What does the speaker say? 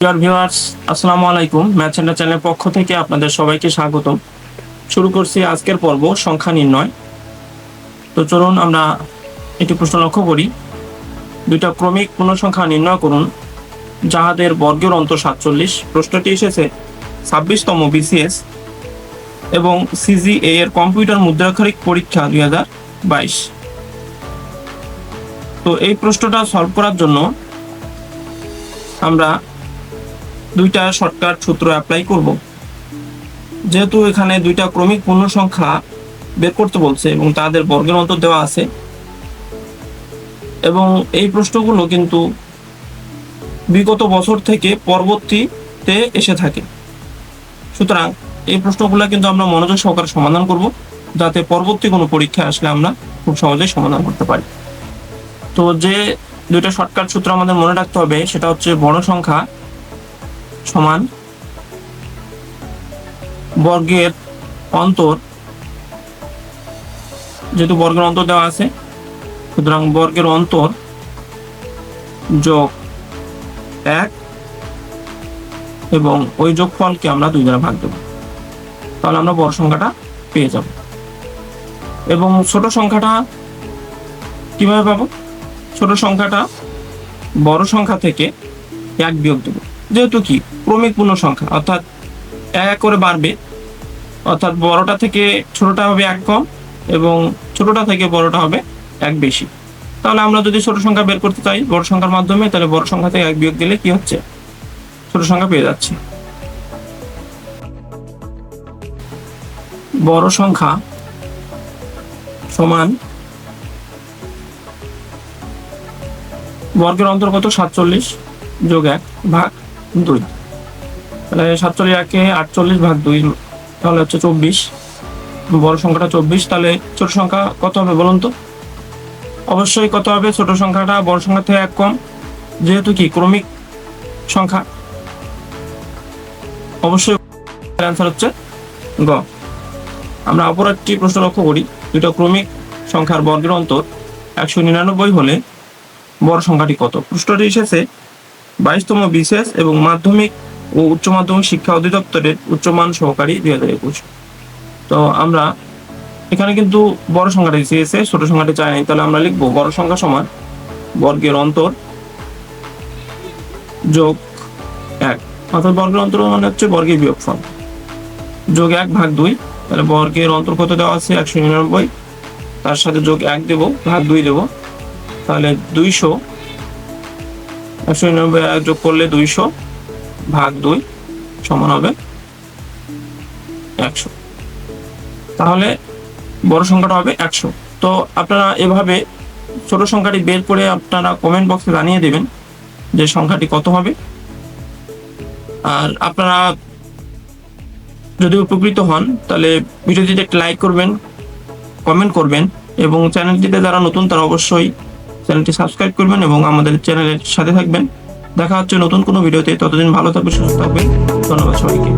Dear viewers, আসসালামু আলাইকুম। Math centre চ্যানেলের পক্ষ থেকে আপনাদের সবাইকে স্বাগতম। শুরু করছি আজকের পর্ব সংখ্যা নির্ণয়। তো চলুন আমরা একটি প্রশ্ন লক্ষ্য করি। দুইটা ক্রমিক পূর্ণসংখ্যা নির্ণয় করুন যাহাদের বর্গের অন্তর 47। প্রশ্নটি এসেছে 26তম বিসিএস এবং সিজিএ এর কম্পিউটার মুদ্রাক্ষরিক পরীক্ষা 2022। তো এই প্রশ্নটা সলভ করার জন্য আমরা দুইটা শর্টকাট সূত্র অ্যাপ্লাই করব। যেহেতু এখানে দুইটা ক্রমিক পূর্ণ সংখ্যা বের করতে বলছে এবং তাদের বর্গের অন্তর দেওয়া আছে এবং এই প্রশ্নগুলো কিন্তু বিগত বছর থেকে পরবর্তীতে এসে থাকে, সুতরাং এই প্রশ্নগুলো কিন্তু আমরা মনোযোগ সহকারে সমাধান করব যাতে পরবর্তী কোনো পরীক্ষা আসলে আমরা খুব সহজেই সমাধান করতে পারি। তো যে দুইটা শর্টকাট সূত্র আমাদের মনে রাখতে হবে সেটা হচ্ছে বড় সংখ্যা সমান বর্গের অন্তর, যেহেতু বর্গের অন্তর দেওয়া আছে সুতরাং বর্গের অন্তর যোগ 1 এবং ওই যোগফলকে আমরা 2 দ্বারা ভাগ দেব, তাহলে আমরা বড় সংখ্যাটা পেয়ে যাব। এবং ছোট সংখ্যাটা কিভাবে পাবো? ছোট সংখ্যাটা বড় সংখ্যা থেকে 1 বিয়োগ দেব, যেহেতু কি ক্রমিক পূর্ণ সংখ্যা অর্থাৎ 1 করে বাড়বে, অর্থাৎ বড়টা থেকে ছোটটা হবে 1 কম এবং ছোটটা থেকে বড়টা হবে 1 বেশি। তাহলে আমরা যদি ছোট সংখ্যা বের করতে চাই বড় সংখ্যার মাধ্যমে, তাহলে বড় সংখ্যা থেকে 1 বিয়োগ দিলে কি হচ্ছে? ছোট সংখ্যা পেয়ে যাচ্ছি। বড় সংখ্যা সমান বর্গের অন্তর কত? 47 যোগ 1 ভাগ 2। তাহলে 47 একে 48 ভাগ 2, তাহলে হচ্ছে 24। বড় সংখ্যাটা 24, তাহলে ছোট সংখ্যা কত হবে বলুন তো? অবশ্যই কত হবে? ছোট সংখ্যাটা বড় সংখ্যা থেকে 1 কম, যেহেতু কি ক্রমিক সংখ্যা, অবশ্যই অ্যান্সার হচ্ছে গ। আমরা অপর একটি প্রশ্ন লক্ষ্য করি। দুটো ক্রমিক সংখ্যার বর্গের অন্তর 199 হলে বড় সংখ্যাটি কত? প্রশ্নটি এসেছে 22তম বিসিএস এবং মাধ্যমিক ও উচ্চ মাধ্যমিক শিক্ষা অধিদপ্তরের উচ্চমান সহকারী 2021। তো আমরা এখানে কিন্তু বড় সংখ্যাটি চেয়েছে, ছোট সংখ্যাটি চাই নাই, তাহলে আমরা লিখবো বড় সংখ্যা সমান বর্গের অন্তর যোগ 1, অর্থাৎ বর্গের অন্তর মানে হচ্ছে বর্গের বিয়োগফল, যোগ 1 ভাগ 2। তাহলে বর্গের অন্তর কত দেওয়া আছে? 199, তার সাথে যোগ 1 দেব ভাগ 2 দেব, তাহলে 200। 199 যোগ করলে 200 ভাগ 2 সমান হবে 100। তাহলে বড় সংখ্যাটা হবে 100। তো আপনারা এভাবে ছোট সংখ্যাটি বের করে আপনারা কমেন্ট বক্সে জানিয়ে দেবেন যে সংখ্যাটি কত হবে। আর আপনারা যদি উপকৃত হন তাহলে ভিডিওটিতে একটা লাইক করবেন, কমেন্ট করবেন এবং চ্যানেলটিতে যারা নতুন তারা অবশ্যই চ্যানেলটি সাবস্ক্রাইব করবেন এবং আমাদের চ্যানেলের সাথে থাকবেন। দেখা হচ্ছে নতুন কোনো ভিডিওতে, ততদিন ভালো থাকবেন, সুস্থ থাকবেন। ধন্যবাদ সবাইকে।